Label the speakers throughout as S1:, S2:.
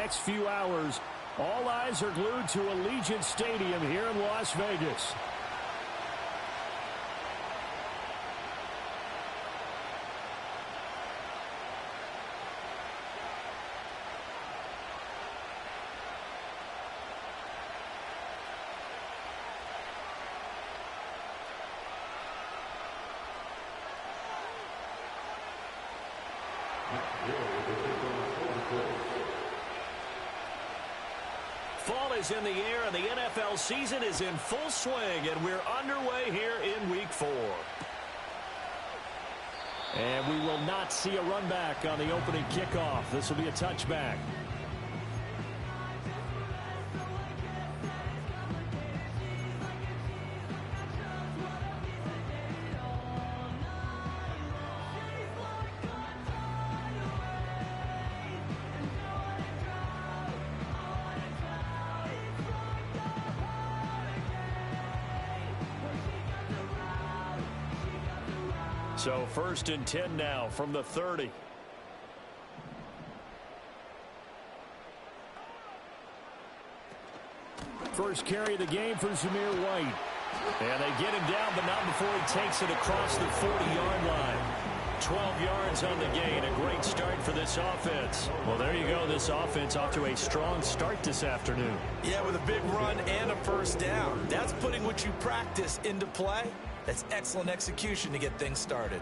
S1: next few hours. All eyes are glued to Allegiant Stadium here in Las Vegas.
S2: Fall is in the air, and the NFL season is in full swing, and we're underway here in Week 4.
S1: And we will not see a run back on the opening kickoff. This will be a touchback. So 1st and 10 now from the 30. First carry of the game for Zamir White. And they get him down, but not before he takes it across the 40-yard line. 12 yards on the gain. A great start for this offense. Well, there you go. This offense off to a strong start this afternoon.
S3: Yeah, with a big run and a first down. That's putting what you practice into play. That's excellent execution to get things started.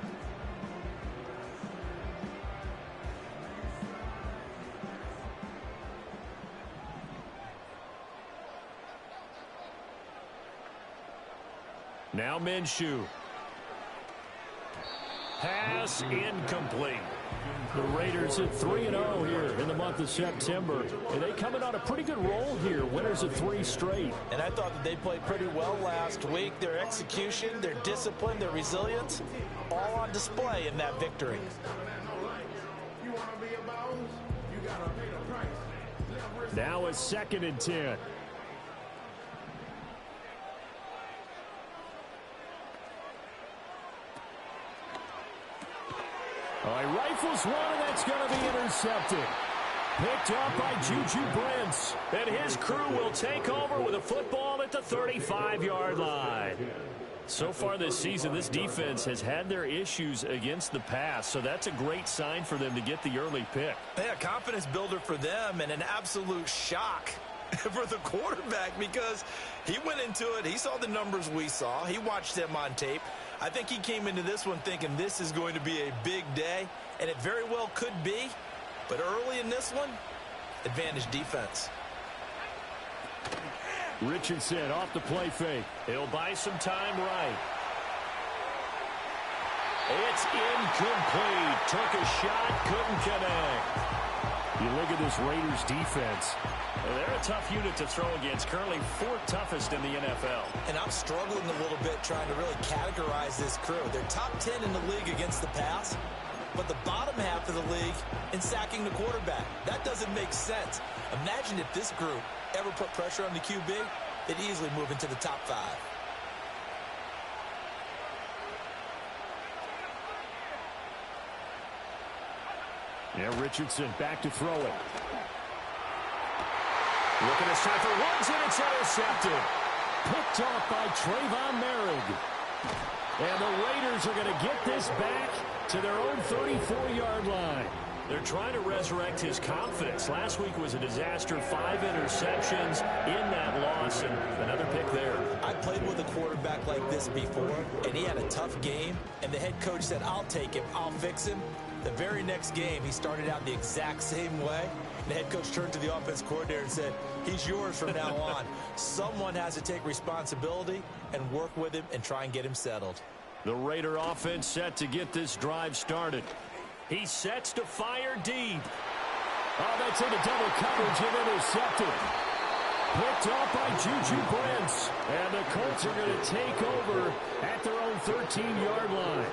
S1: Now Minshew. Pass incomplete. The Raiders at 3-0 here in the month of September. And they coming on a pretty good roll here. Winners of 3 straight.
S3: And I thought that they played pretty well last week. Their execution, their discipline, their resilience, all on display in that victory.
S1: Now a 2nd and 10. All right, rifles one, and that's going to be intercepted. Picked up by Juju Brents. And his crew will take over with a football at the 35-yard line. So far this season, this defense has had their issues against the pass, so that's a great sign for them to get the early pick.
S3: Yeah, confidence builder for them and an absolute shock for the quarterback because he went into it. He saw the numbers we saw. He watched them on tape. I think he came into this one thinking this is going to be a big day, and it very well could be. But early in this one, advantage defense.
S1: Richardson off the play fake.
S2: He'll buy some time right.
S1: It's incomplete. Took a shot, couldn't connect. You look at this Raiders defense.
S2: They're a tough unit to throw against. Currently 4th toughest in the NFL.
S3: And I'm struggling a little bit trying to really categorize this crew. They're top 10 in the league against the pass, but the bottom half of the league in sacking the quarterback. That doesn't make sense. Imagine if this group ever put pressure on the QB, they'd easily move into the top 5.
S1: Yeah, Richardson back to throw it.
S2: Looking to start for Woods, and it's intercepted.
S1: Picked off by Trayvon Merrick. And the Raiders are going to get this back to their own 34-yard line.
S2: They're trying to resurrect his confidence. Last week was a disaster. 5 interceptions in that loss, and another pick there.
S3: I played with a quarterback like this before, and he had a tough game, and the head coach said, I'll take him, I'll fix him. The very next game, he started out the exact same way. The head coach turned to the offense coordinator and said, he's yours from now on. Someone has to take responsibility and work with him and try and get him settled.
S1: The Raider offense set to get this drive started. He sets to fire deep. Oh, that's into double coverage and intercepted. Picked off by Juju Brents. And the Colts are going to take over at their own 13-yard line.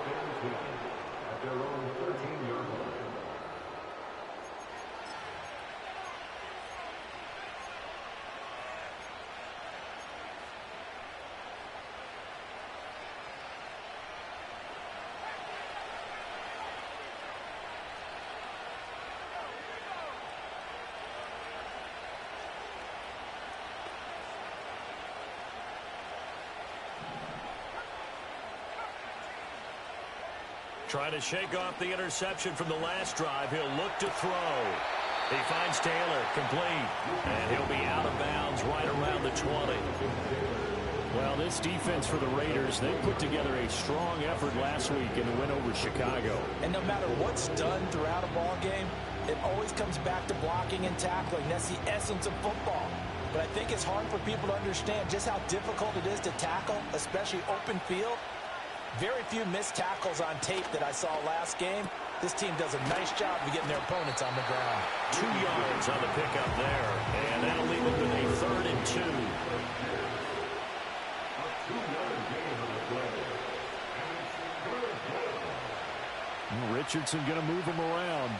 S1: Trying to shake off the interception from the last drive. He'll look to throw. He finds Taylor, complete. And he'll be out of bounds right around the 20. Well, this defense for the Raiders, they put together a strong effort last week in the win over Chicago.
S3: And no matter what's done throughout a ball game, it always comes back to blocking and tackling. That's the essence of football. But I think it's hard for people to understand just how difficult it is to tackle, especially open field. Very few missed tackles on tape that I saw last game. This team does a nice job of getting their opponents on the ground.
S1: 2 yards on the pickup there, and that'll leave them with a 3rd and 2.
S2: Richardson going to move him around.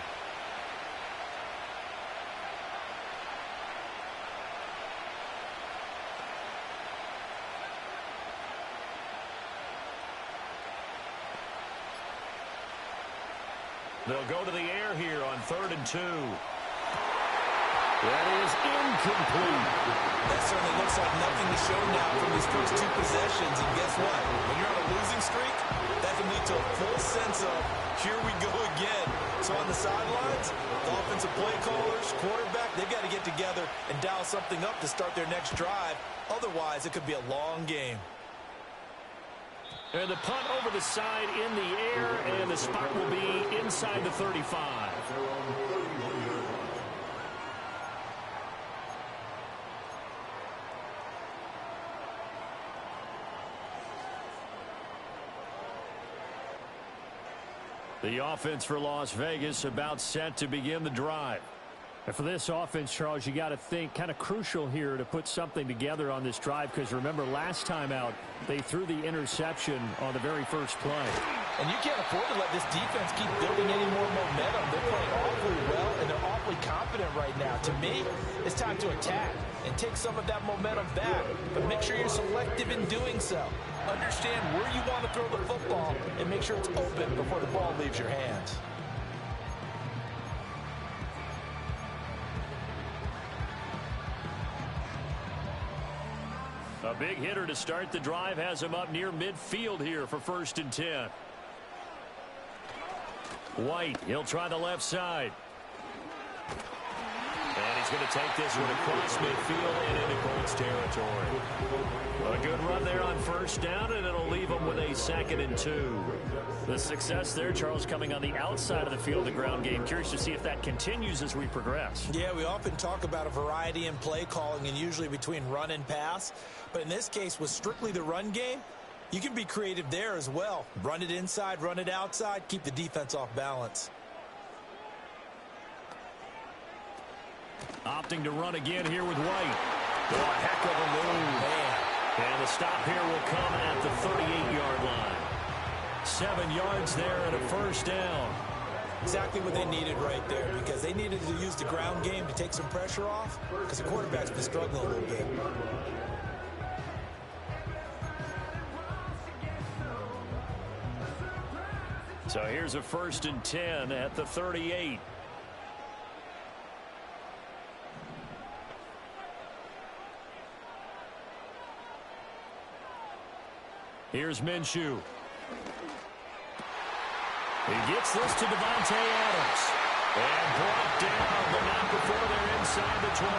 S1: They'll go to the air here on 3rd and 2. That is incomplete.
S3: That certainly looks like nothing to show now from these first 2 possessions. And guess what? When you're on a losing streak, that can lead to a full sense of, here we go again. So on the sidelines, the offensive play callers, quarterback, they've got to get together and dial something up to start their next drive. Otherwise, it could be a long game.
S1: And the punt over the side in the air, and the spot will be inside the 35. The offense for Las Vegas about set to begin the drive.
S2: And for this offense, Charles, you got to think kind of crucial here to put something together on this drive, because remember last time out they threw the interception on the very first play.
S3: And you can't afford to let this defense keep building any more momentum. They're playing awfully well, and they're awfully confident right now. To me, it's time to attack and take some of that momentum back. But make sure you're selective in doing so. Understand where you want to throw the football and make sure it's open before the ball leaves your hands.
S1: A big hitter to start the drive has him up near midfield here for 1st and 10. White, he'll try the left side. And he's going to take this one across midfield and into Colts territory. A good run there on 1st down, and it'll leave him with a 2nd and 2.
S2: The success there, Charles, coming on the outside of the field, the ground game. Curious to see if that continues as we progress.
S3: Yeah, we often talk about a variety in play calling and usually between run and pass. But in this case, with strictly the run game, you can be creative there as well. Run it inside, run it outside, keep the defense off balance.
S1: Opting to run again here with White. Oh, a heck of a move. Man. And the stop here will come at the 38-yard line. 7 yards there and a 1st down.
S3: Exactly what they needed right there, because they needed to use the ground game to take some pressure off, because the quarterback's been struggling a little bit.
S1: So here's a 1st and 10 at the 38. Here's Minshew. He gets this to Devontae Adams. And brought down, but not before they're inside the 25.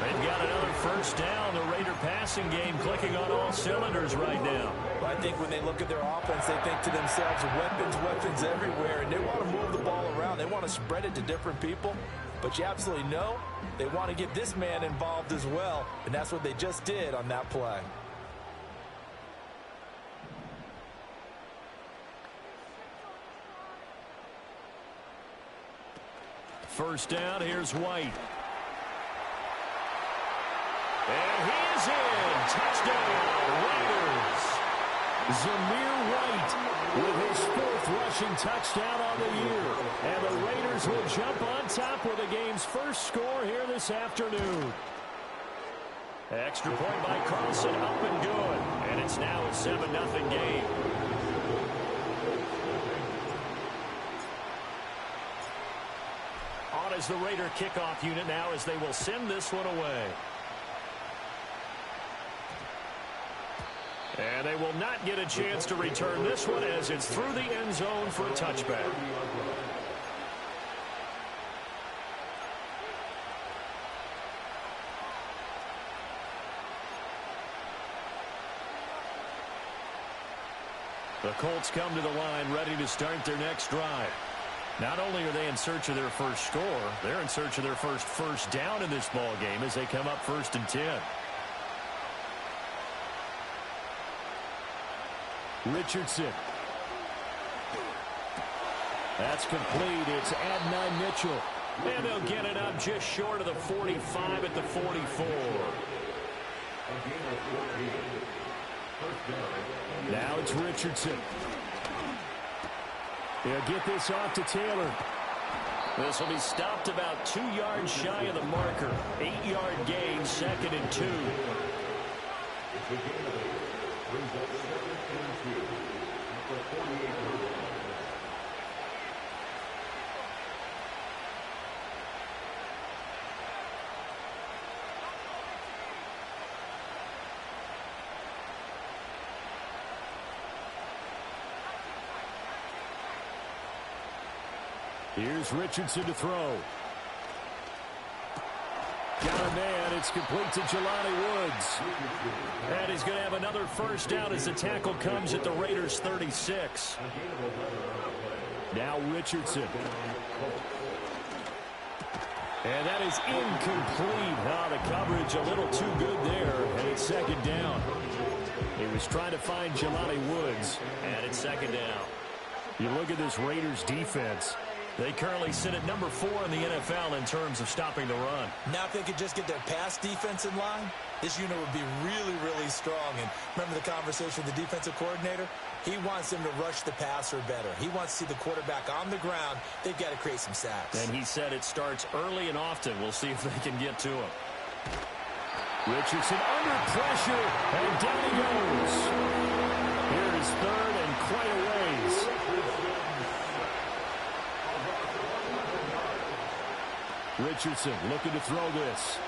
S1: They've got another 1st down. The Raider passing game clicking on all cylinders right now.
S3: Well, I think when they look at their offense, they think to themselves, weapons, weapons everywhere. And they want to move the ball around. They want to spread it to different people. But you absolutely know they want to get this man involved as well. And that's what they just did on that play.
S1: 1st down, here's White. And he is in. Touchdown, Raiders. Zamir White with his 4th rushing touchdown on the year. And the Raiders will jump on top with the game's first score here this afternoon. Extra point by Carlson, up and good. And it's now a 7-0 game. On is the Raider kickoff unit now as they will send this one away. And they will not get a chance to return this one as it's through the end zone for a touchback. The Colts come to the line ready to start their next drive. Not only are they in search of their first score, they're in search of their first down in this ball game as they come up 1st and 10. Richardson. That's complete. It's Adonai Mitchell. And they'll get it up just short of the 45 at the 44. Now it's Richardson. They'll get this off to Taylor. This will be stopped about 2 yards shy of the marker. 8-yard gain, 2nd and 2. Here's Richardson to throw. Got a man. It's complete to Jelani Woods. And he's going to have another first down as the tackle comes at the Raiders' 36. Now Richardson. And that is incomplete. Oh, the coverage a little too good there. And it's 2nd down. He was trying to find Jelani Woods. And it's 2nd down. You look at this Raiders defense. They currently sit at number 4 in the NFL in terms of stopping the run.
S3: Now if they could just get their pass defense in line, this unit would be really, really strong. And remember the conversation with the defensive coordinator? He wants them to rush the passer better. He wants to see the quarterback on the ground. They've got to create some sacks.
S1: And he said it starts early and often. We'll see if they can get to him. Richardson under pressure, and down he goes. Here is 3rd and quite a ways. Richardson looking to throw this.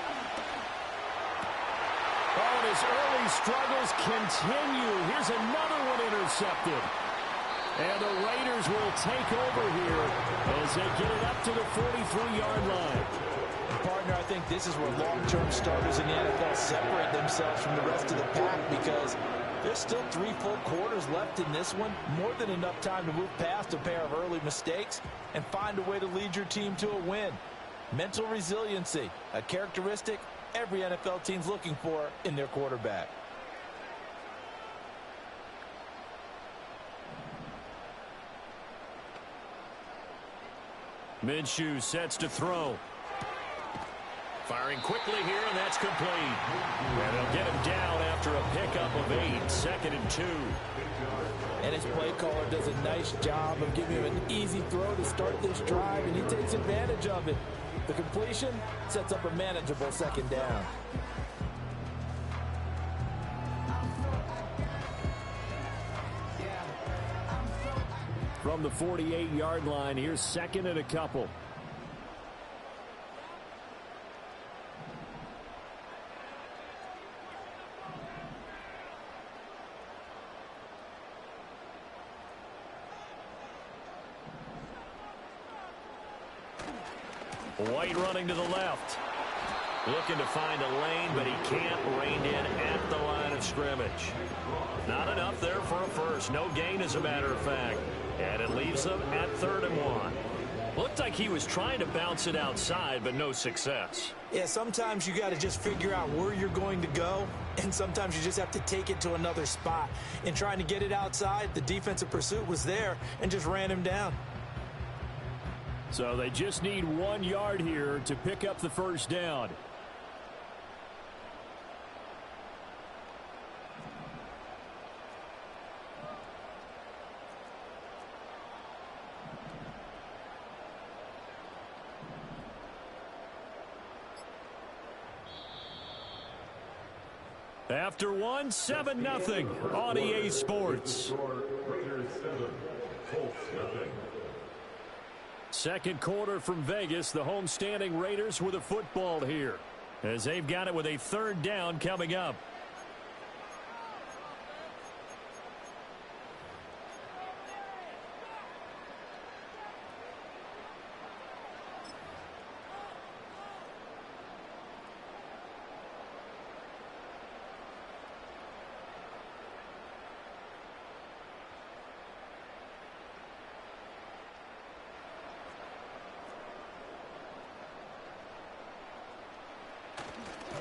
S1: Oh, and his early struggles continue. Here's another one intercepted. And the Raiders will take over here as they get it up to the 43-yard line.
S3: Partner, I think this is where long-term starters in the NFL separate themselves from the rest of the pack because there's still 3 full quarters left in this one. More than enough time to move past a pair of early mistakes and find a way to lead your team to a win. Mental resiliency, a characteristic every NFL team's looking for in their quarterback.
S1: Minshew sets to throw. Firing quickly here, and that's complete. And they'll get him down after a pickup of 8, 2nd and 2.
S3: And his play caller does a nice job of giving him an easy throw to start this drive, and he takes advantage of it. The completion sets up a manageable 2nd down.
S1: From the 48-yard line, here's 2nd and a couple. White running to the left. Looking to find a lane, but he can't. Reined in at the line of scrimmage. Not enough there for a first. No gain, as a matter of fact. And it leaves them at 3rd and 1. Looked like he was trying to bounce it outside, but no success.
S3: Yeah, sometimes you got to just figure out where you're going to go, and sometimes you just have to take it to another spot. In trying to get it outside, the defensive pursuit was there and just ran him down.
S1: So they just need 1 yard here to pick up the first down. After 1, 7-0 on EA Sports. Second quarter from Vegas. The homestanding Raiders with a football here as they've got it with a 3rd down coming up.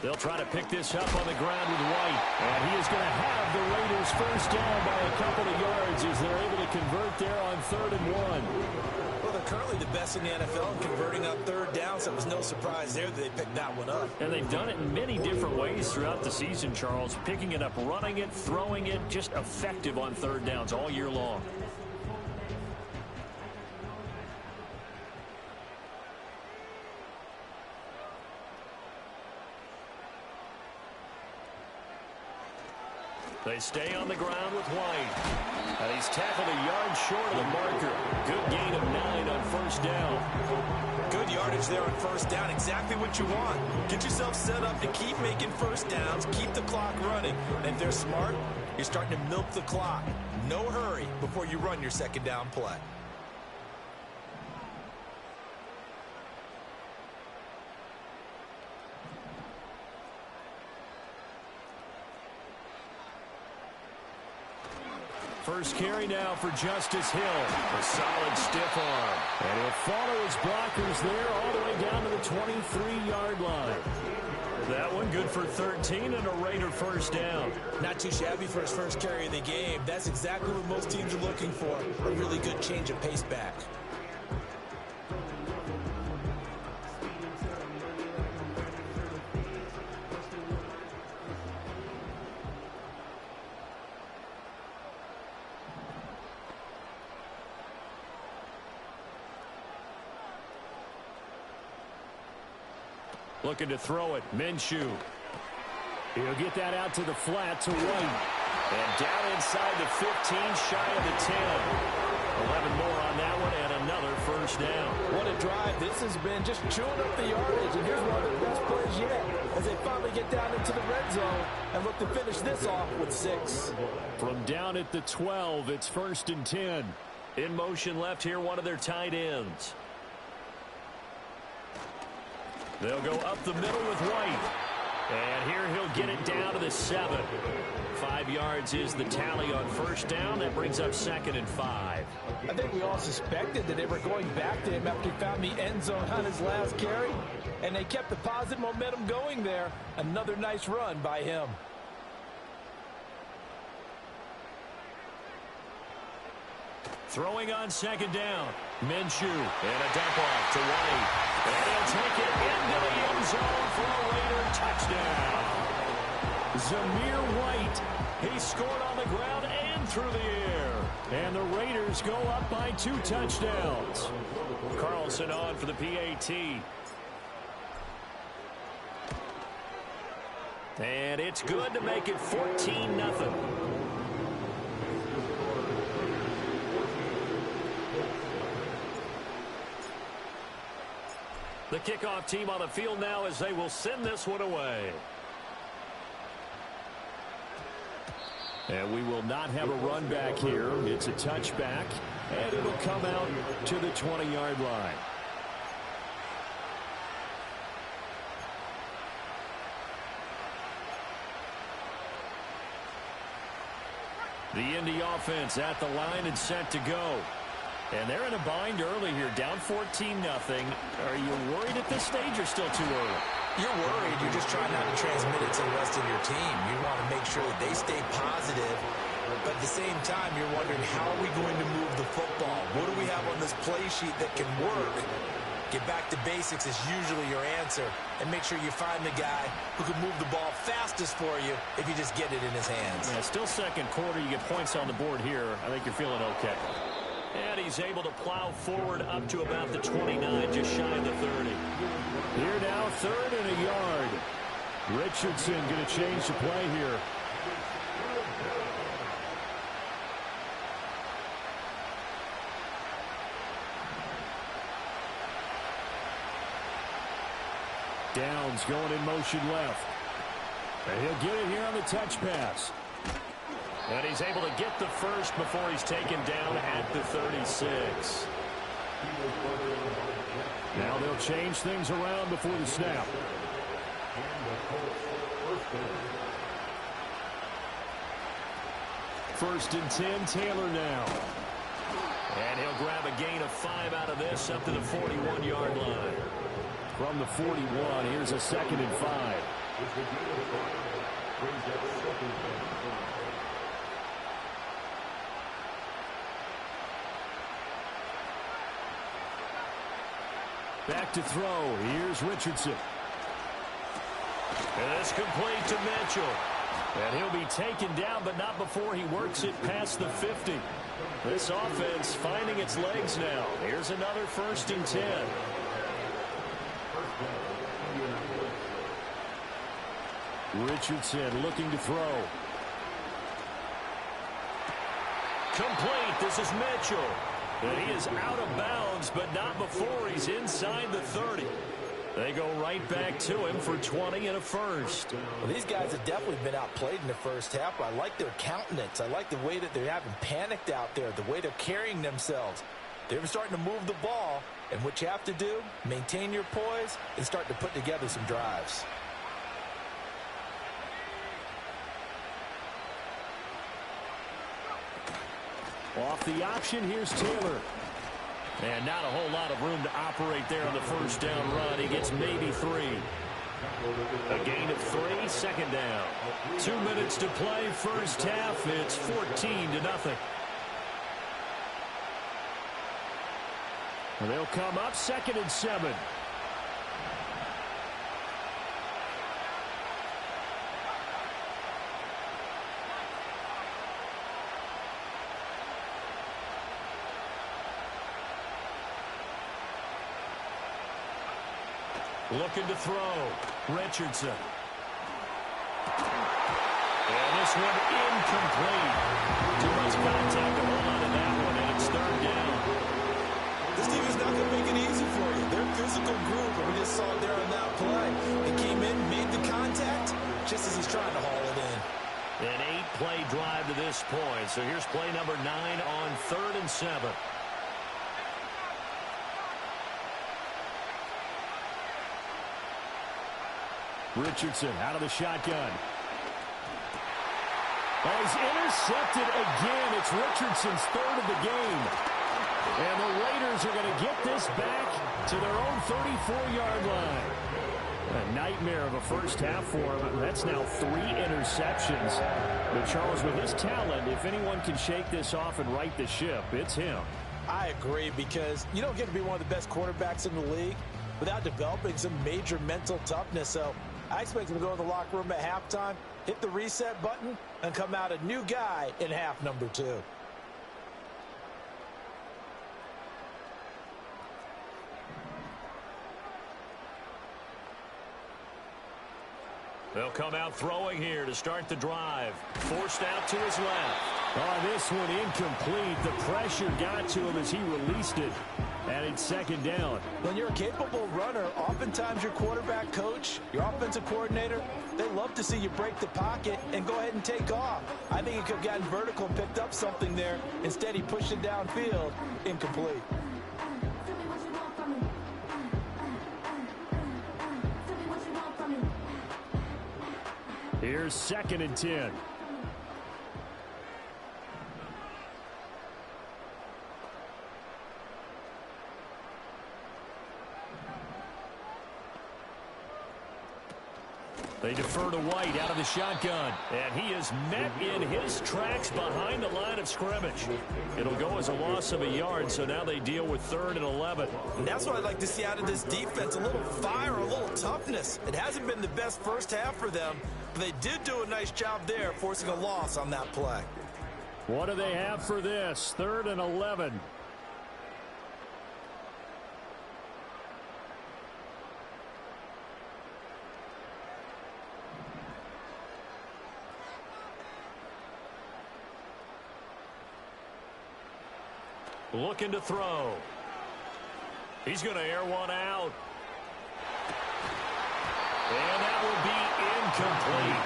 S2: They'll try to pick this up on the ground with White. And he is going to have the Raiders first down by a couple of yards as they're able to convert there on 3rd and 1.
S3: Well, they're currently the best in the NFL in converting on 3rd down, so it was no surprise there that they picked that one up.
S2: And they've done it in many different ways throughout the season, Charles. Picking it up, running it, throwing it, just effective on 3rd downs all year long. They stay on the ground with White. And he's tackled a yard short of the marker. Good gain of 9 on 1st down.
S3: Good yardage there on 1st down. Exactly what you want. Get yourself set up to keep making 1st downs. Keep the clock running. And if they're smart, you're starting to milk the clock. No hurry before you run your 2nd down play.
S2: First carry now for Justice Hill. A solid stiff arm. And he'll follow his blockers there all the way down to the 23-yard line. That one good for 13 and a Raider first down.
S3: Not too shabby for his first carry of the game. That's exactly what most teams are looking for. A really good change of pace back.
S2: Looking to throw it. Minshew. He'll get that out to the flat to White. And down inside the 15, shy of the 10. 11 more on that one and another first down.
S4: What a drive this has been, just chewing up the yardage. And here's one of the best plays yet as they finally get down into the red zone and look to finish this off with 6.
S2: From down at the 12, it's 1st and 10.
S1: In motion left here, one of their tight ends. They'll go up the middle with White.
S2: And here he'll get it down to the 7. 5 yards is the tally on first down. That brings up 2nd and 5.
S4: I think we all suspected that they were going back to him after he found the end zone on his last carry. And they kept the positive momentum going there. Another nice run by him.
S2: Throwing on 2nd down. Minshew. And a dump off to White. And he'll take it into the end zone for a Raider touchdown. Zamir White. He scored on the ground and through the air. And the Raiders go up by 2 touchdowns. Carlson on for the PAT. And it's good to make it 14-0. The kickoff team on the field now as they will send this one away. And we will not have a run back here. It's a touchback, and it'll come out to the 20-yard line. The Indy offense at the line and set to go. And they're in a bind early here, down 14-0. Are you worried at this stage or still too early?
S3: You're worried. You're just trying not to transmit it to the rest of your team. You want to make sure that they stay positive. But at the same time, you're wondering, how are we going to move the football? What do we have on this play sheet that can work? Get back to basics is usually your answer. And make sure you find the guy who can move the ball fastest for you if you just get it in his hands.
S2: Yeah, still second quarter. You get points on the board here. I think you're feeling okay. And he's able to plow forward up to about the 29, just shy of the 30. Here now, 3rd and a yard. Richardson going to change the play here. Downs going in motion left. And he'll get it here on the touch pass. And he's able to get the first before he's taken down at the 36. Now they'll change things around before the snap. First and 10, Taylor now. And he'll grab a gain of 5 out of this up to the 41-yard line. From the 41, here's a 2nd and 5.
S1: Back to throw. Here's Richardson. And it's complete to Mitchell. And he'll be taken down, but not before he works it past the 50. This offense finding its legs now. Here's another 1st and 10. Richardson looking to throw. Complete. This is Mitchell. And he is out of bounds, but not before he's inside the 30. They go right back to him for 20 and a first.
S4: Well, these guys have definitely been outplayed in the first half. I like their countenance. I like the way that they haven't panicked out there, the way they're carrying themselves. They're starting to move the ball, and what you have to do, maintain your poise and start to put together some drives.
S1: Off the option, here's Taylor. And not a whole lot of room to operate there on the first down run. He gets maybe 3. A gain of 3, 2nd down. 2 minutes to play, first half. It's 14-0. And they'll come up 2nd and 7. Looking to throw. Richardson. And this one incomplete. Too much contact to hold on to that one, and it's 3rd down.
S3: This team is not going to make it easy for you. They're a physical group, and we just saw it there on that play. They came in, made the contact, just as he's trying to haul it in.
S1: An 8-play drive to this point. So here's play number 9 on 3rd and 7. Richardson out of the shotgun. Oh, he's intercepted again. It's Richardson's 3rd of the game. And the Raiders are going to get this back to their own 34-yard line. A nightmare of a first half for him. That's now 3 interceptions. But Charles, with his talent, if anyone can shake this off and right the ship, it's him.
S4: I agree, because you don't get to be one of the best quarterbacks in the league without developing some major mental toughness. So I expect him to go in the locker room at halftime, hit the reset button, and come out a new guy in half number 2.
S1: They'll come out throwing here to start the drive. Forced out to his left. Oh, this one incomplete. The pressure got to him as he released it. And it's 2nd down.
S4: When you're a capable runner, oftentimes your quarterback coach, your offensive coordinator, they love to see you break the pocket and go ahead and take off. I think he could have gotten vertical and picked up something there. Instead, he pushed it downfield. Incomplete.
S1: Here's 2nd and 10. They defer to White out of the shotgun. And he is met in his tracks behind the line of scrimmage. It'll go as a loss of a yard, so now they deal with 3rd and 11.
S3: And that's what I'd like to see out of this defense, a little fire, a little toughness. It hasn't been the best first half for them, but they did do a nice job there, forcing a loss on that play.
S1: What do they have for this? 3rd and 11. Looking to throw. He's going to air one out. And that will be incomplete.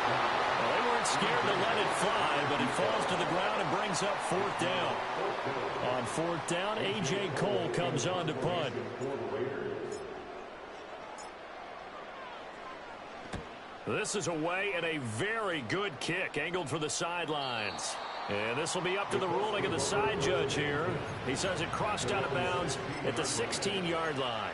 S1: Well, they weren't scared to let it fly, but it falls to the ground and brings up 4th down. On 4th down, A.J. Cole comes on to punt. This is away and a very good kick, angled for the sidelines. And this will be up to the ruling of the side judge here. He says it crossed out of bounds at the 16-yard line.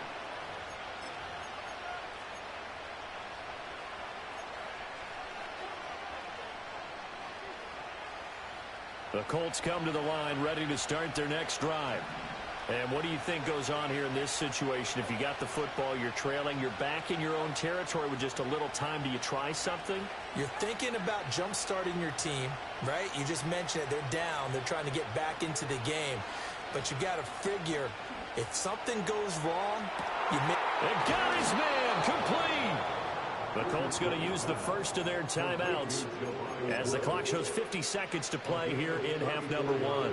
S1: The Colts come to the line ready to start their next drive. And what do you think goes on here in this situation? If you got the football, you're trailing, you're back in your own territory with just a little time. Do you try something?
S4: You're thinking about jump-starting your team, right? You just mentioned it. They're down. They're trying to get back into the game. But you got to figure, if something goes wrong, you may...
S1: And got his man complete. The Colts going to use the first of their timeouts as the clock shows 50 seconds to play here in half number one.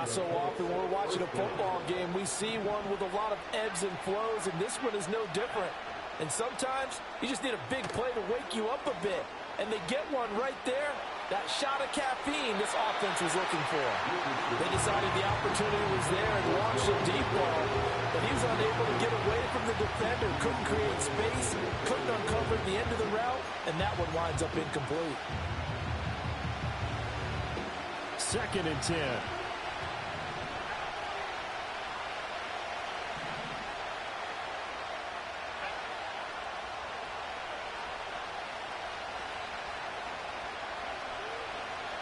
S5: So often when we're watching a football game, we see one with a lot of ebbs and flows, and this one is no different. And sometimes you just need a big play to wake you up a bit. And they get one right there. That shot of caffeine this offense was looking for. They decided the opportunity was there and launched a deep ball. But he was unable to get away from the defender. Couldn't create space. Couldn't uncover the end of the route. And that one winds up incomplete.
S1: 2nd and 10.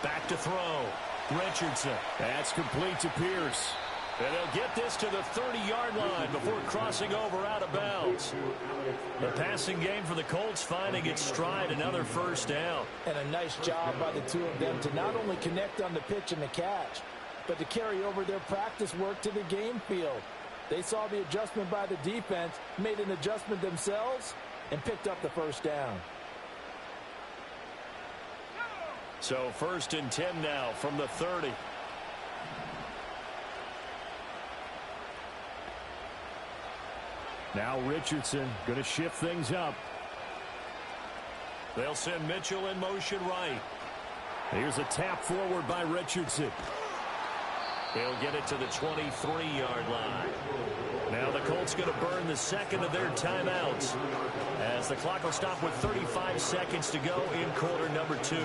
S1: Back to throw. Richardson. That's complete to Pierce. And they'll get this to the 30-yard line before crossing over out of bounds. The passing game for the Colts finding its stride, another first down.
S5: And a nice job by the two of them to not only connect on the pitch and the catch, but to carry over their practice work to the game field. They saw the adjustment by the defense, made an adjustment themselves, and picked up the first down.
S1: So 1st and 10 now from the 30. Now Richardson going to shift things up. They'll send Mitchell in motion right. Here's a tap forward by Richardson. He'll get it to the 23-yard line. Now the Colts going to burn the second of their timeouts as the clock will stop with 35 seconds to go in quarter number 2.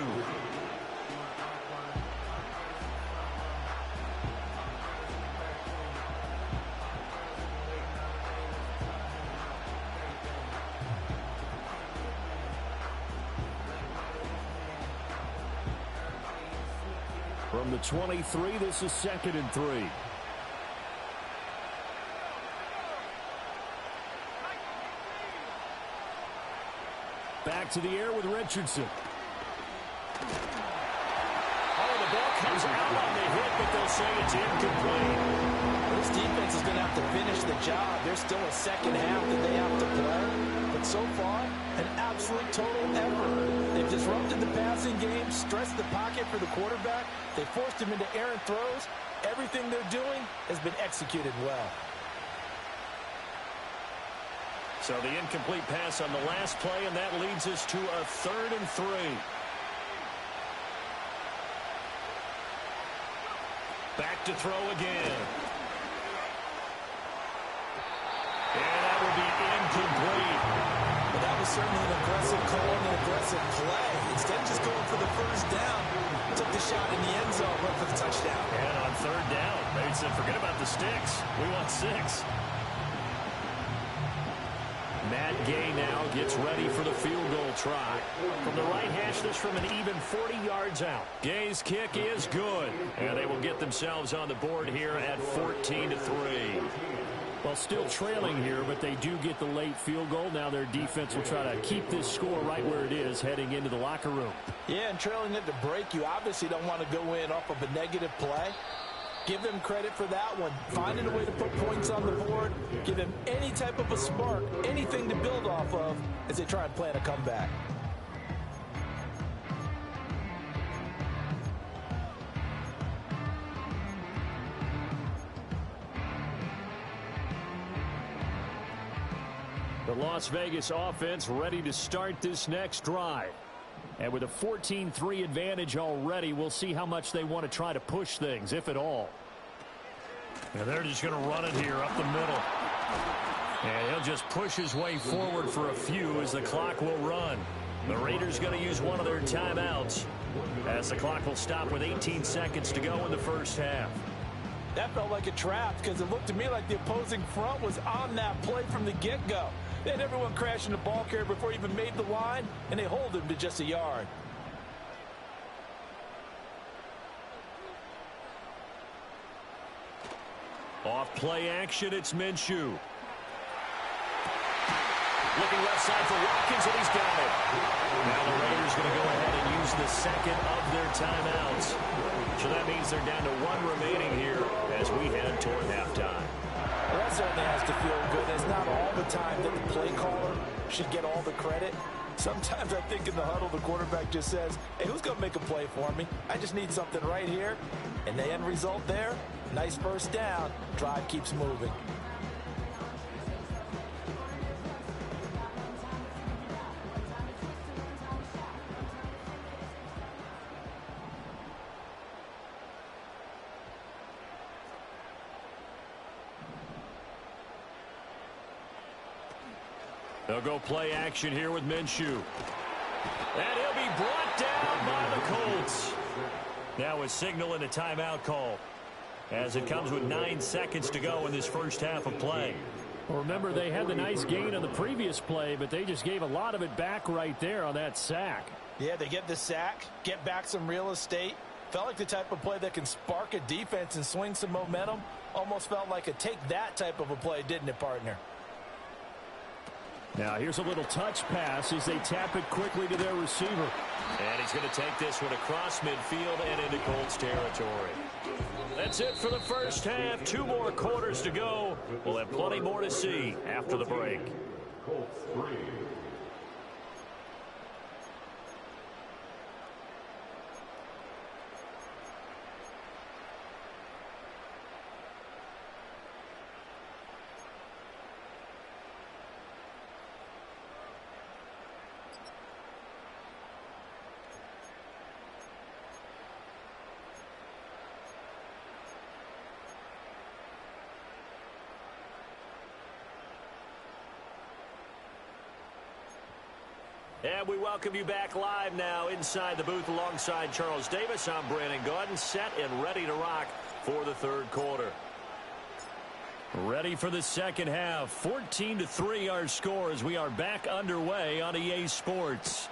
S1: From the 23, this is 2nd and 3. Back to the air with Richardson. Oh, the ball comes out on the hit, but they'll say it's incomplete.
S5: This defense is going to have to finish the job. There's still a second half that they have to play. But so far, an absolute total effort. They've disrupted the passing game, stressed the pocket for the quarterback. They forced him into errant throws. Everything they're doing has been executed well.
S1: So the incomplete pass on the last play, and that leads us to a 3rd and 3. Back to throw again. And that will be incomplete.
S4: Well, that was certainly an aggressive call and an aggressive play. Instead of just going for the first down, took the shot in the end zone, went for the touchdown.
S1: And on 3rd down, they said, forget about the sticks. We want 6. Matt Gay now gets ready for the field goal try. From the right hash, this from an even 40 yards out. Gay's kick is good. And they will get themselves on the board here at 14-3. Well, still trailing here, but they do get the late field goal. Now their defense will try to keep this score right where it is heading into the locker room.
S5: Yeah, and trailing at the break, you obviously don't want to go in off of a negative play. Give them credit for that one. Finding a way to put points on the board. Give them any type of a spark, anything to build off of as they try and plan a comeback.
S1: The Las Vegas offense ready to start this next drive. And with a 14-3 advantage already, we'll see how much they want to try to push things, if at all. And they're just going to run it here up the middle. And he'll just push his way forward for a few as the clock will run. The Raiders going to use one of their timeouts as the clock will stop with 18 seconds to go in the first half.
S5: That felt like a trap because it looked to me like the opposing front was on that play from the get-go. They had everyone crashing the ball carrier before he even made the line, and they hold him to just a yard.
S1: Off play action, it's Minshew. Looking left side for Watkins, and he's got it. Now the Raiders going to go ahead and use the second of their timeouts. So that means they're down to one remaining here as we head toward halftime.
S5: Well, that certainly has to feel good. It's not all the time that the play caller should get all the credit. Sometimes I think in the huddle, the quarterback just says, hey, who's going to make a play for me? I just need something right here. And the end result there, nice first down. Drive keeps moving.
S1: They'll go play action here with Minshew. And he'll be brought down by the Colts. Now a signal and a timeout call as it comes with 9 seconds to go in this first half of play.
S2: Well, remember, they had the nice gain on the previous play, but they just gave a lot of it back right there on that sack.
S5: Yeah, they get the sack, get back some real estate. Felt like the type of play that can spark a defense and swing some momentum. Almost felt like a take that type of a play, didn't it, partner?
S2: Now here's a little touch pass as they tap it quickly to their receiver.
S1: And he's going to take this one across midfield and into Colts territory. That's it for the first half. 2 more quarters to go. We'll have plenty more to see after the break.
S6: Colts 3.
S1: And we welcome you back live now inside the booth alongside Charles Davis. I'm Brandon Gaudin, set and ready to rock for the third quarter.
S2: Ready for the second half. 14-3 our score as we are back underway on EA Sports.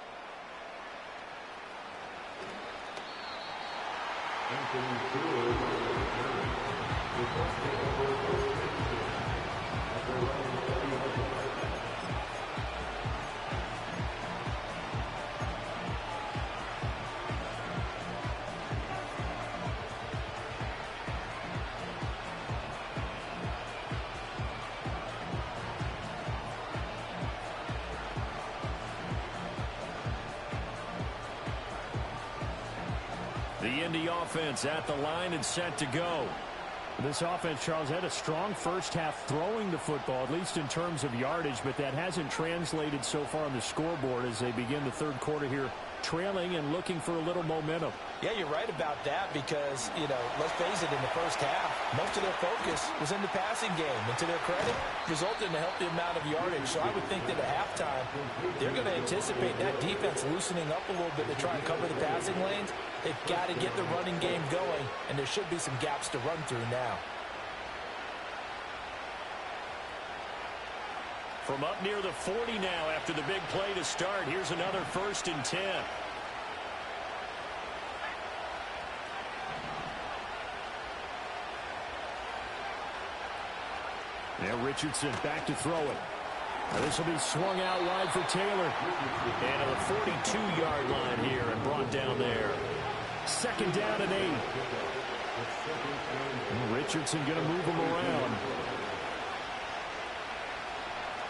S2: The Indy offense at the line and set to go. This offense, Charles, had a strong first half throwing the football, at least in terms of yardage, but that hasn't translated so far on the scoreboard as they begin the third quarter here, trailing and looking for a little momentum.
S5: Yeah, you're right about that because, let's face it, in the first half, most of their focus was in the passing game. And to their credit, resulted in a healthy amount of yardage. So I would think that at halftime, they're going to anticipate that defense loosening up a little bit to try and cover the passing lanes. They've got to get the running game going, and there should be some gaps to run through now.
S1: From up near the 40 now after the big play to start, here's another 1st and 10.
S2: Now Richardson back to throw it. This will be swung out wide for Taylor.
S1: And to the 42-yard line here and brought down there.
S2: 2nd down and 8. And Richardson going to move him around.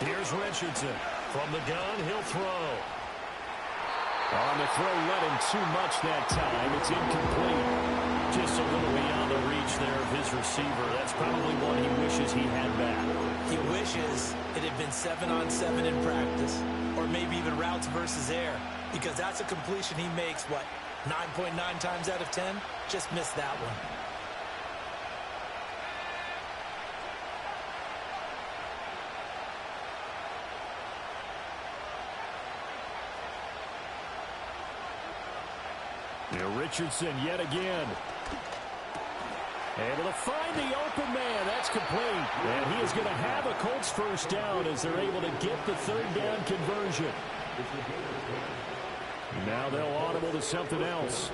S1: Here's Richardson. From the gun, he'll throw.
S2: On the throw, let him too much that time. It's incomplete.
S1: Just a little beyond the reach there of his receiver. That's probably one he wishes he had back.
S3: He wishes it had been 7-on-7 in practice, or maybe even routes versus air, because that's a completion he makes, 9.9 times out of 10? Just missed that one.
S2: Now Richardson yet again. Able to find the open man. That's complete. And he is going to have a Colts first down as they're able to get the 3rd down conversion. Now they'll audible to something else.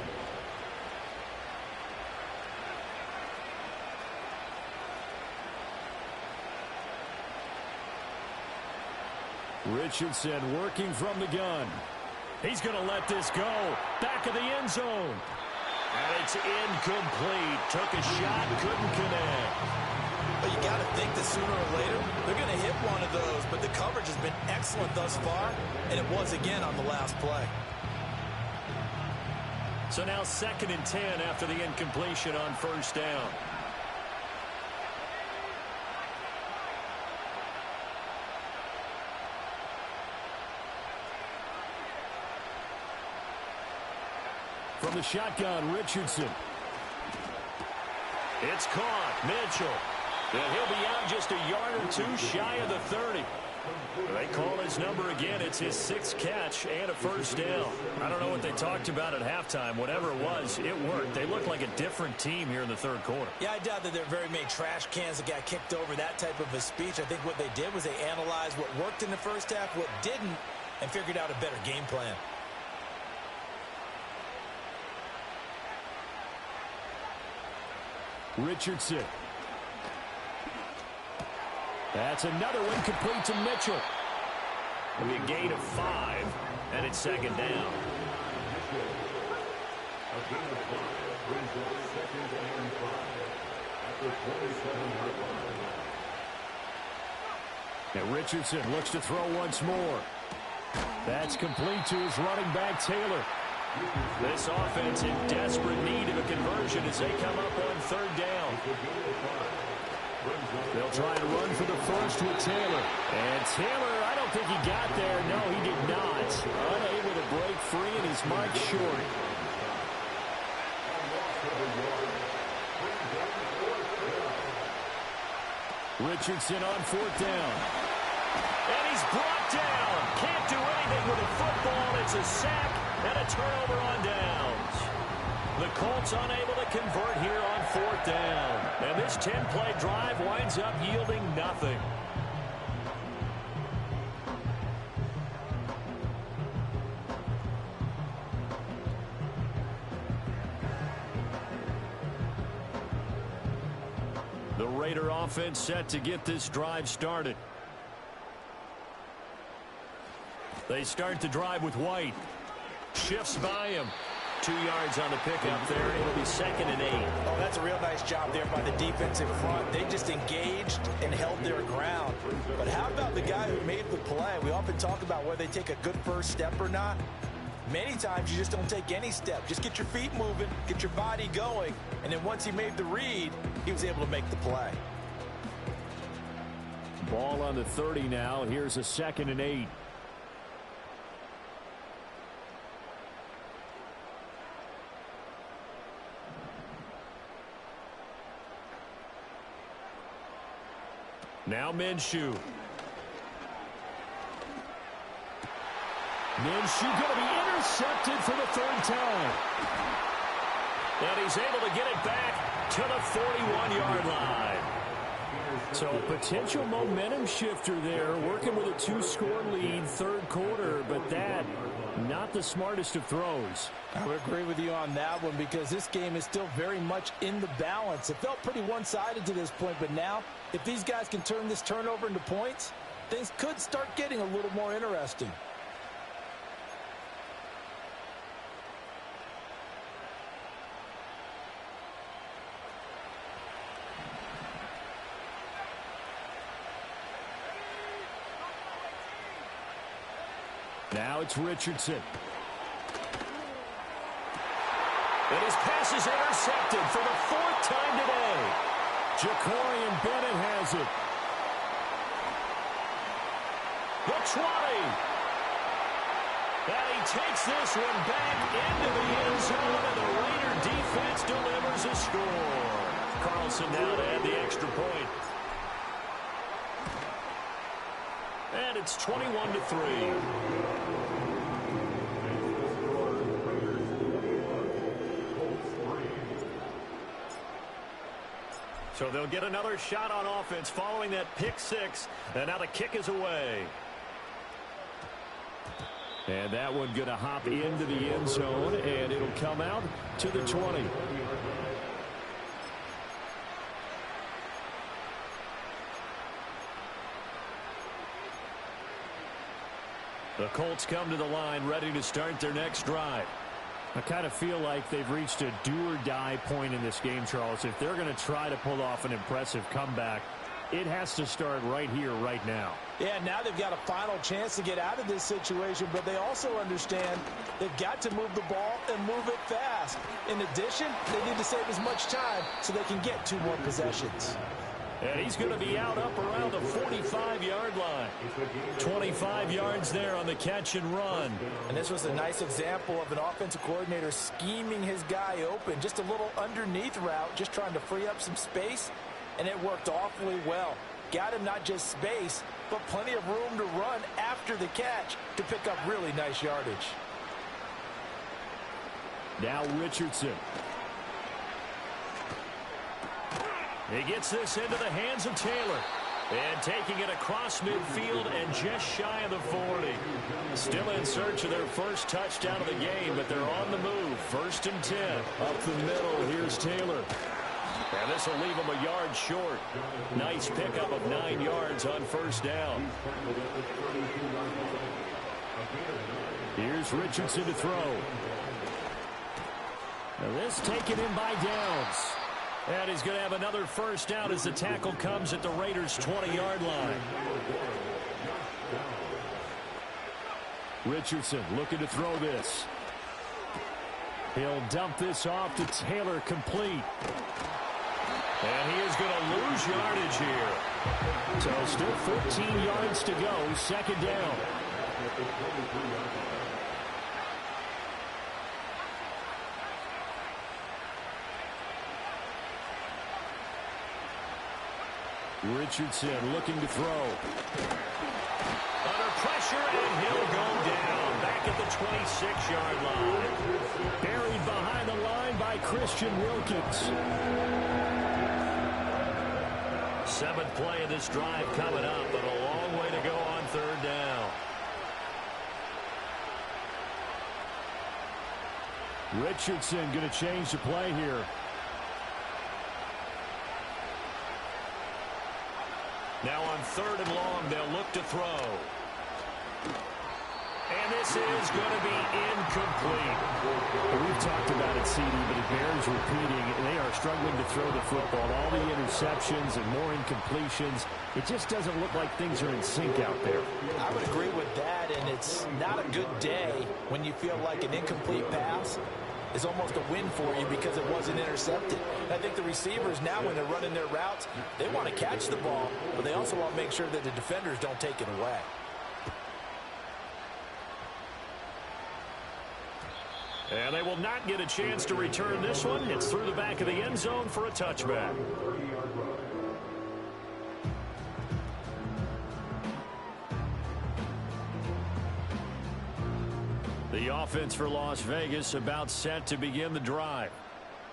S1: Richardson working from the gun. He's going to let this go. Back of the end zone. And it's incomplete. Took a shot, couldn't connect.
S3: But you got to think that sooner or later, they're going to hit one of those. But the coverage has been excellent thus far, and it was again on the last play.
S1: So now 2nd and 10 after the incompletion on first down. From the shotgun, Richardson. It's caught. Mitchell. And he'll be out just a yard or two shy of the 30. They call his number again. It's his 6th catch and a first down. I don't know what they talked about at halftime. Whatever it was, it worked. They look like a different team here in the 3rd quarter.
S3: Yeah, I doubt that there are very many trash cans that got kicked over, that type of a speech. I think what they did was they analyzed what worked in the first half, what didn't, and figured out a better game plan.
S1: Richardson. That's another one complete to Mitchell. A gain of 5, and it's 2nd down. And Richardson looks to throw once more. That's complete to his running back, Taylor. This offense in desperate need of a conversion as they come up on 3rd down. They'll try and run for the first with Taylor. And Taylor, I don't think he got there. No, he did not. Unable to break free, and he's marked short. Richardson on 4th down. And he's brought down. Can't do anything with a football. It's a sack and a turnover on downs. The Colts unable to convert here on 4th down. And this 10-play drive winds up yielding nothing. The Raider offense set to get this drive started. They start the drive with White. Shifts by him. 2 yards on the pickup there. It'll be 2nd and 8.
S4: Oh, that's a real nice job there by the defense in front. They just engaged and held their ground. But how about the guy who made the play? We often talk about whether they take a good first step or not. Many times you just don't take any step. Just get your feet moving, get your body going, and then once he made the read, he was able to make the play.
S1: Ball on the 30 now. Here's a 2nd and 8. Now Minshew. Minshew going to be intercepted for the 3rd time. And he's able to get it back to the 41-yard line. So a potential momentum shifter there, working with a 2-score lead, 3rd quarter, but that, not the smartest of throws.
S5: I would agree with you on that one because this game is still very much in the balance. It felt pretty one-sided to this point, but now, if these guys can turn this turnover into points, things could start getting a little more interesting.
S1: Now it's Richardson. And his pass is intercepted for the 4th time today. Ja'Cory Bennett has it. The 20. And he takes this one back into the end zone, and the Raider defense delivers a score. Carlson now to add the extra point. And it's 21-3. So they'll get another shot on offense following that pick 6. And now the kick is away. And that one going to hop into the end zone, and it'll come out to the 20. The Colts come to the line ready to start their next drive. I kind of feel like they've reached a do-or-die point in this game, Charles. If they're going to try to pull off an impressive comeback, it has to start right here, right now.
S5: Yeah, now they've got a final chance to get out of this situation, but they also understand they've got to move the ball and move it fast. In addition, they need to save as much time so they can get 2 more possessions.
S1: And he's going to be out up around the 45-yard line. 25 yards there on the catch and run.
S5: And this was a nice example of an offensive coordinator scheming his guy open. Just a little underneath route, just trying to free up some space, and it worked awfully well. Got him not just space, but plenty of room to run after the catch to pick up really nice yardage.
S1: Now Richardson. He gets this into the hands of Taylor. And taking it across midfield and just shy of the 40. Still in search of their first touchdown of the game, but they're on the move. 1st and 10. Up the middle, here's Taylor. And this will leave him a yard short. Nice pickup of 9 yards on 1st down. Here's Richardson to throw. Now this taken in by Downs. And he's going to have another 1st down as the tackle comes at the Raiders' 20-yard line. Richardson looking to throw this. He'll dump this off to Taylor, complete. And he is going to lose yardage here. So still 14 yards to go, 2nd down. Richardson looking to throw. Under pressure, and he'll go down. Back at the 26-yard line. Buried behind the line by Christian Wilkins. 7th play of this drive coming up, but a long way to go on 3rd down. Richardson going to change the play here. Now on 3rd and long, they'll look to throw. And this is going to be incomplete. We've talked about it, CD, but it bears repeating. They are struggling to throw the football. All the interceptions and more incompletions. It just doesn't look like things are in sync out there.
S5: I would agree with that, and it's not a good day when you feel like an incomplete pass is almost a win for you because it wasn't intercepted. And I think the receivers now, when they're running their routes, they want to catch the ball, but they also want to make sure that the defenders don't take it away.
S1: And they will not get a chance to return this one. It's through the back of the end zone for a touchback. The offense for Las Vegas about set to begin the drive.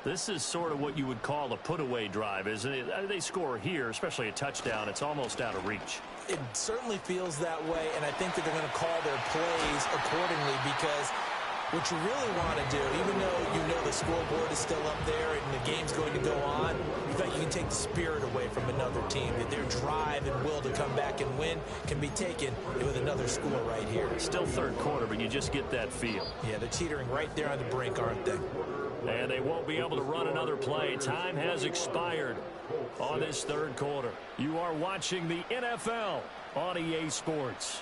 S1: This is sort of what you would call a put-away drive, isn't it? They score here, especially a touchdown. It's almost out of reach.
S5: It certainly feels that way, and I think that they're going to call their plays accordingly because what you really want to do, even though you know the scoreboard is still up there and the game's going to go on, you feel like you can take the spirit away from another team, that their drive and will to come back and win can be taken with another score right here.
S1: Still 3rd quarter, but you just get that feel.
S5: Yeah, they're teetering right there on the brink, aren't they?
S1: And they won't be able to run another play. Time has expired on this 3rd quarter. You are watching the NFL on EA Sports.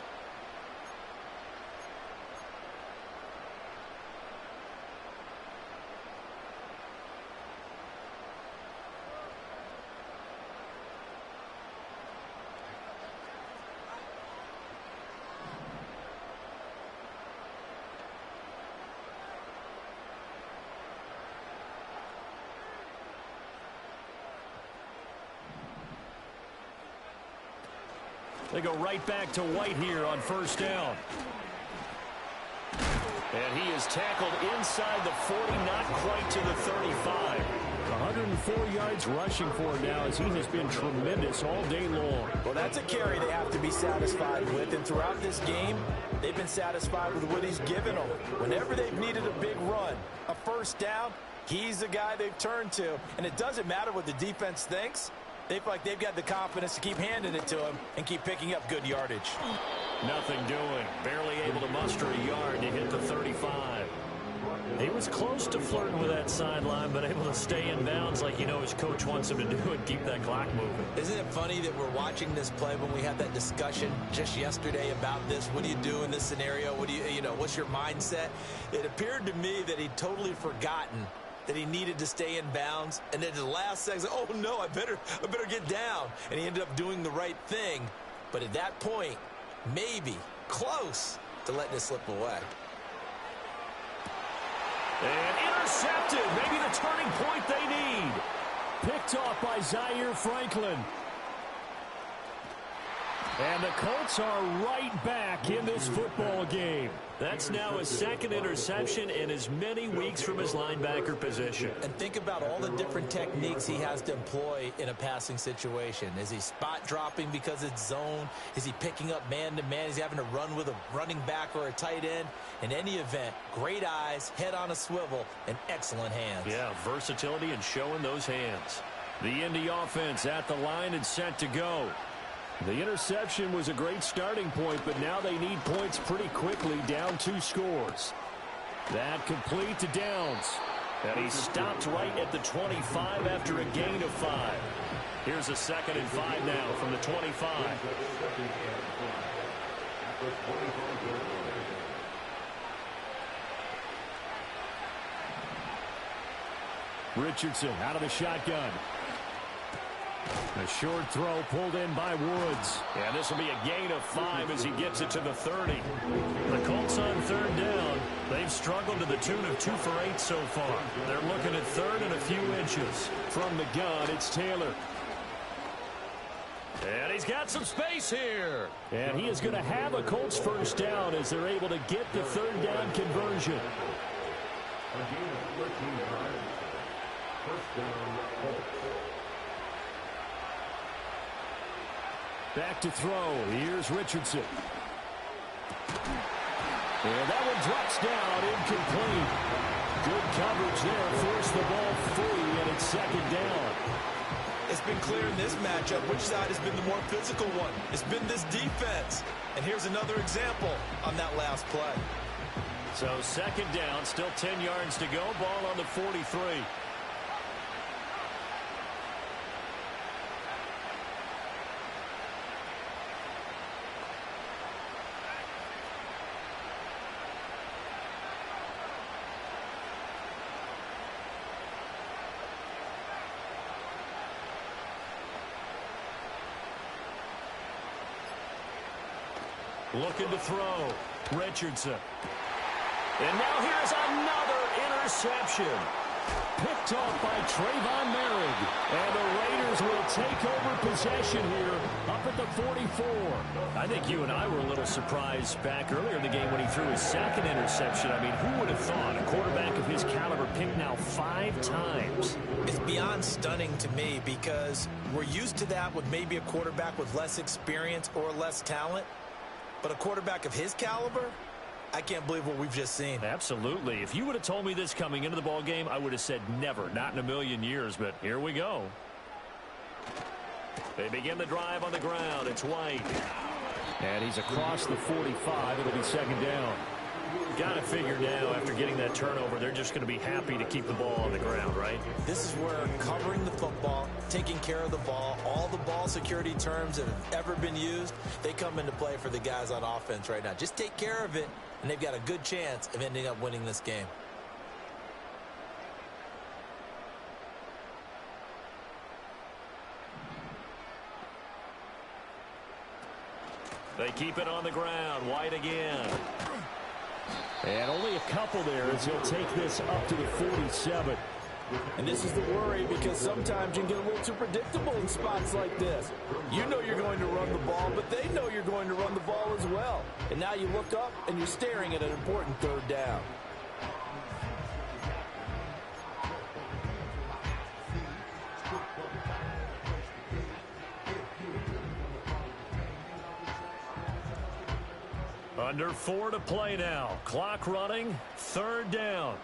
S1: They go right back to White here on 1st down. And he is tackled inside the 40, not quite to the 35. 104 yards rushing for him now as he has been tremendous all day long.
S5: Well, that's a carry they have to be satisfied with. And throughout this game, they've been satisfied with what he's given them. Whenever they've needed a big run, a 1st down, he's the guy they've turned to. And it doesn't matter what the defense thinks. They feel like they've got the confidence to keep handing it to him and keep picking up good yardage.
S1: Nothing doing. Barely able to muster a yard to hit the 35. He was close to flirting with that sideline, but able to stay in bounds like you know his coach wants him to do and keep that clock moving.
S4: Isn't it funny that we're watching this play when we had that discussion just yesterday about this? What do you do in this scenario? What do you know, what's your mindset? It appeared to me that he'd totally forgotten that he needed to stay in bounds. And then at the last second, oh, no, I better get down. And he ended up doing the right thing. But at that point, maybe close to letting it slip away.
S1: And intercepted. Maybe the turning point they need. Picked off by Zaire Franklin. And the Colts are right back in this football game. That's now his second interception in as many weeks from his linebacker position.
S4: And think about all the different techniques he has to employ in a passing situation. Is he spot dropping because it's zone? Is he picking up man-to-man? Is he having to run with a running back or a tight end? In any event, great eyes, head on a swivel, and excellent hands.
S1: Yeah, versatility and showing those hands. The Indy offense at the line and set to go. The interception was a great starting point, but now they need points pretty quickly, down 2 scores. That complete to Downs. And he stopped right at the 25 after a gain of 5. Here's a 2nd and 5 now from the 25. Richardson out of the shotgun. A short throw pulled in by Woods. And this will be a gain of 5 as he gets it to the 30. The Colts on 3rd down. They've struggled to the tune of 2 for 8 so far. They're looking at 3rd and a few inches. From the gun, it's Taylor. And he's got some space here. And he is going to have a Colts first down as they're able to get the 3rd down conversion. Back to throw. Here's Richardson. And that one drops down, incomplete. Good coverage there. Force the ball free, and it's 2nd down.
S3: It's been clear in this matchup which side has been the more physical one. It's been this defense. And here's another example on that last play.
S1: So 2nd down, still 10 yards to go. Ball on the 43. Looking to throw. Richardson. And now here's another interception. Picked off by Trayvon Merrick. And the Raiders will take over possession here up at the 44. I think you and I were a little surprised back earlier in the game when he threw his 2nd interception. I mean, who would have thought a quarterback of his caliber picked now 5 times?
S4: It's beyond stunning to me because we're used to that with maybe a quarterback with less experience or less talent. But a quarterback of his caliber, I can't believe what we've just seen.
S1: Absolutely. If you would have told me this coming into the ball game, I would have said never, not in a million years. But here we go. They begin the drive on the ground. It's White. And he's across the 45. It'll be 2nd down. Got to figure now, after getting that turnover, they're just going to be happy to keep the ball on the ground, right?
S4: This is where covering the football, taking care of the ball, all the ball security terms that have ever been used, they come into play for the guys on offense right now. Just take care of it, and they've got a good chance of ending up winning this game.
S1: They keep it on the ground. White again. And only a couple there as he'll take this up to the 47.
S5: And this is the worry because sometimes you can get a little too predictable in spots like this. You know you're going to run the ball, but they know you're going to run the ball as well. And now you look up and you're staring at an important 3rd down.
S1: Under 4 to play now. Clock running. 3rd down.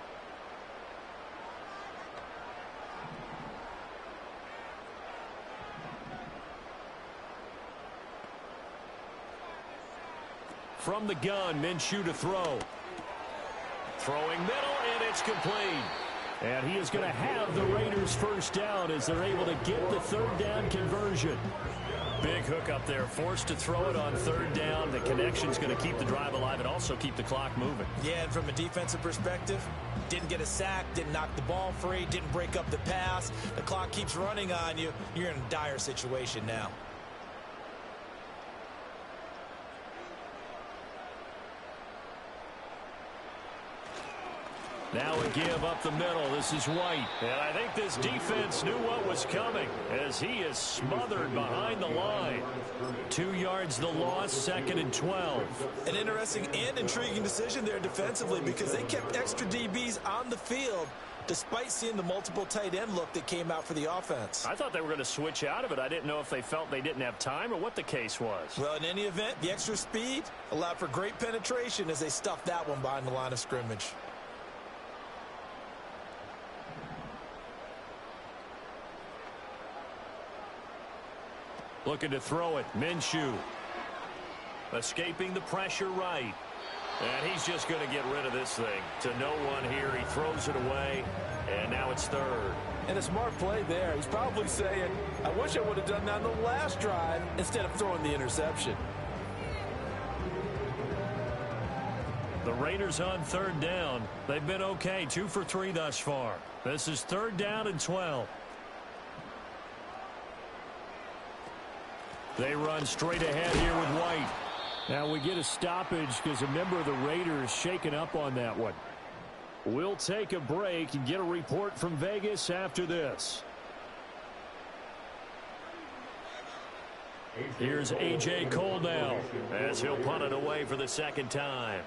S1: From the gun, Minshew to throw. Throwing middle, and it's complete. And he is going to have the Raiders first down as they're able to get the third down conversion. Big hook up there, forced to throw it on third down. The connection's going to keep the drive alive and also keep the clock moving.
S4: Yeah, and from a defensive perspective, didn't get a sack, didn't knock the ball free, didn't break up the pass. The clock keeps running on you. You're in a dire situation now.
S1: Now a give up the middle. This is White. And I think this defense knew what was coming as he is smothered behind the line. 2 yards the loss, 2nd and 12.
S4: An interesting and intriguing decision there defensively because they kept extra DBs on the field despite seeing the multiple tight end look that came out for the offense.
S1: I thought they were going to switch out of it. I didn't know if they felt they didn't have time or what the case was.
S4: Well, in any event, the extra speed allowed for great penetration as they stuffed that one behind the line of scrimmage.
S1: Looking to throw it. Minshew. Escaping the pressure right. And he's just going to get rid of this thing. To no one here. He throws it away. And now it's third.
S5: And a smart play there. He's probably saying, I wish I would have done that on the last drive instead of throwing the interception.
S1: The Raiders on third down. They've been okay. 2 for 3 thus far. This is 3rd down and 12. They run straight ahead here with White. Now we get a stoppage because a member of the Raiders shaken up on that one. We'll take a break and get a report from Vegas after this. Here's A.J. Cole now as he'll punt it away for the 2nd time.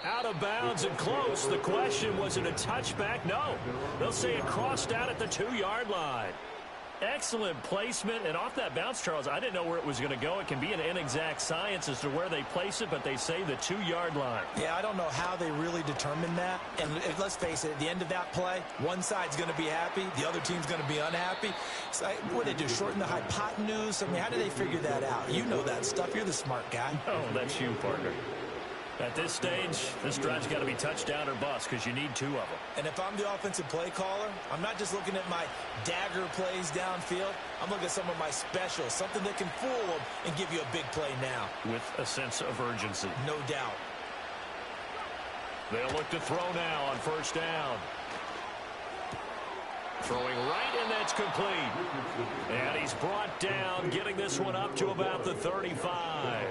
S1: Out of bounds and close. The question, was it a touchback? No. They'll say it crossed out at the 2-yard line. Excellent placement. And off that bounce, Charles, I didn't know where it was going to go. It can be an inexact science as to where they place it, but they say the 2-yard line.
S4: Yeah, I don't know how they really determine that. And let's face it, at the end of that play, one side's going to be happy, the other team's going to be unhappy. So what do they do, shorten the hypotenuse? I mean, how do they figure that out? You know that stuff. You're the smart guy.
S1: Oh, that's you, partner. At this stage, this drive's got to be touchdown or bust because you need 2 of them.
S4: And if I'm the offensive play caller, I'm not just looking at my dagger plays downfield. I'm looking at some of my specials, something that can fool them and give you a big play now.
S1: With a sense of urgency.
S4: No doubt.
S1: They'll look to throw now on 1st down. Throwing right, and that's complete. And he's brought down, getting this one up to about the 35.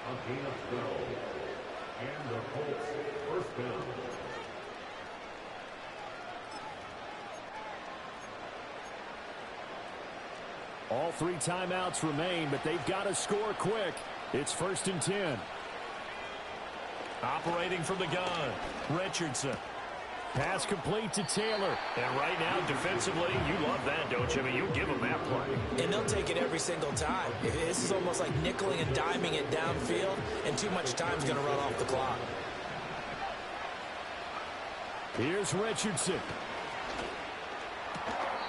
S2: A gain of 12. And the Colts first down.
S1: All 3 timeouts remain, but they've got to score quick. It's 1st and 10. Operating from the gun, Richardson. Pass complete to Taylor. And right now, defensively, you love that, don't you? I mean, you give them that play.
S4: And they'll take it every single time. This is almost like nickeling and diming it downfield, and too much time's going to run off the clock.
S1: Here's Richardson.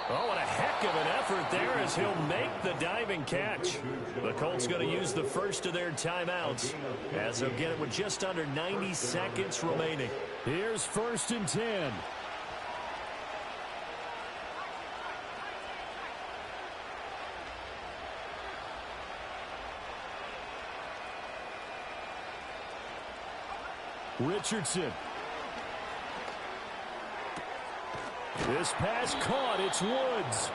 S1: Oh, what a heck of an effort there as he'll make the diving catch. The Colts going to use the first of their timeouts as they'll get it with just under 90 seconds remaining. Here's 1st and 10. Richardson. This pass caught. It's Woods.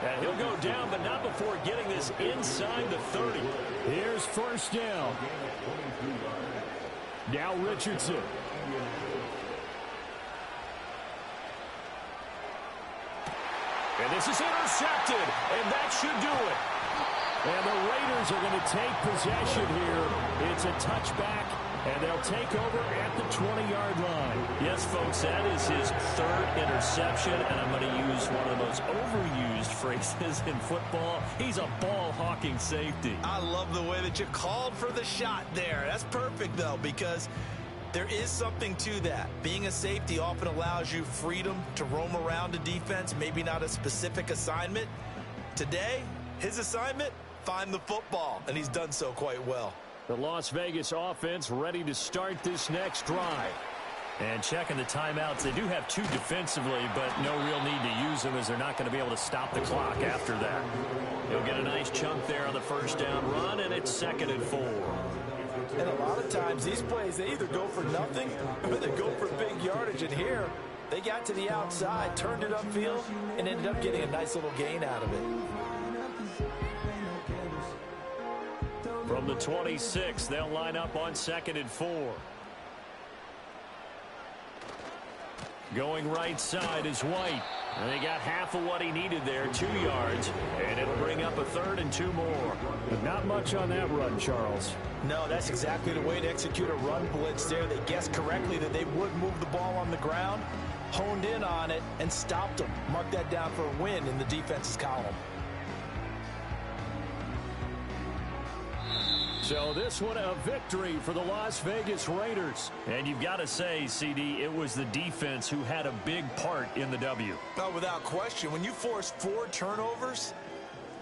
S1: And he'll go down, but not before getting this inside the 30. Here's 1st down. Now Richardson. And this is intercepted, and that should do it. And the Raiders are going to take possession here. It's a touchback, and they'll take over at the 20-yard line. Yes, folks, that is his 3rd interception, and I'm going to use one of the most overused phrases in football. He's a ball-hawking safety.
S4: I love the way that you called for the shot there. That's perfect, though, because
S3: There is something to that. Being a safety often allows you freedom to roam around a defense, maybe not a specific assignment. Today, his assignment, find the football, and he's done so quite well.
S1: The Las Vegas offense ready to start this next drive. And checking the timeouts, they do have 2 defensively, but no real need to use them as they're not going to be able to stop the clock after that. He'll get a nice chunk there on the first down run, and it's 2nd and 4.
S5: And a lot of times these plays, they either go for nothing or they go for big yardage. And here, they got to the outside, turned it upfield, and ended up getting a nice little gain out of it.
S1: From the 26, they'll line up on 2nd and 4. Going right side is White. And they got half of what he needed there, 2 yards. And it'll bring up a 3rd and 2 more.
S2: Not much on that run, Charles.
S5: No, that's exactly the way to execute a run blitz there. They guessed correctly that they would move the ball on the ground, honed in on it, and stopped them. Mark that down for a win in the defense's column.
S1: So this one a victory for the Las Vegas Raiders. And you've got to say, CD, it was the defense who had a big part in the W.
S3: No, without question. When you force 4 turnovers,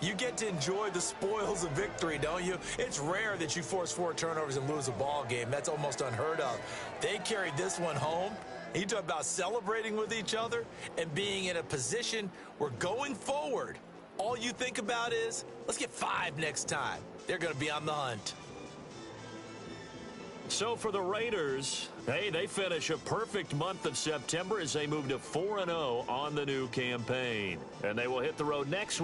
S3: you get to enjoy the spoils of victory, don't you? It's rare that you force 4 turnovers and lose a ball game. That's almost unheard of. They carried this one home. You talk about celebrating with each other and being in a position where going forward, all you think about is, let's get 5 next time. They're going to be on the hunt.
S1: So for the Raiders, hey, they finish a perfect month of September as they move to 4-0 on the new campaign. And they will hit the road next week.